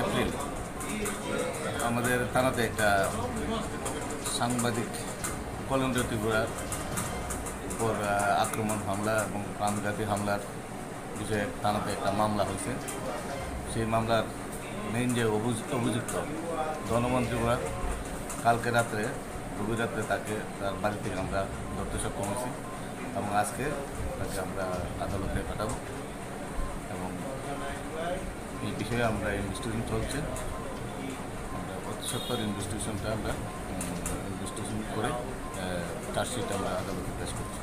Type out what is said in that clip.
April আমাদের থানাতে একটা সাংবাদিক কলেন্দ্র ত্রিপুরার উপর আক্রমণ হামলা এবং প্রাণঘাতী হামলার বিষয়ে থানাতে একটা মামলা হয়েছে। সেই মামলার মেইন যে অভিযুক্ত ধনমন ত্রিপুরা, কালকে রাত্রে গভীর রাত্রে তাকে তার বাড়ি থেকে আমরা ধরতে সক্ষম হয়েছি এবং আজকে তাকে আমরা আদালতে পাঠাবো এবং এই বিষয়ে আমরা ইনভেস্টিগেশন চলছে। আমরা অতি সত্তর ইনভেস্টিগেশনটা আমরা ইনভেস্টিগেশন করে চার্জশিট আমরা আদালতে পেশ করছি।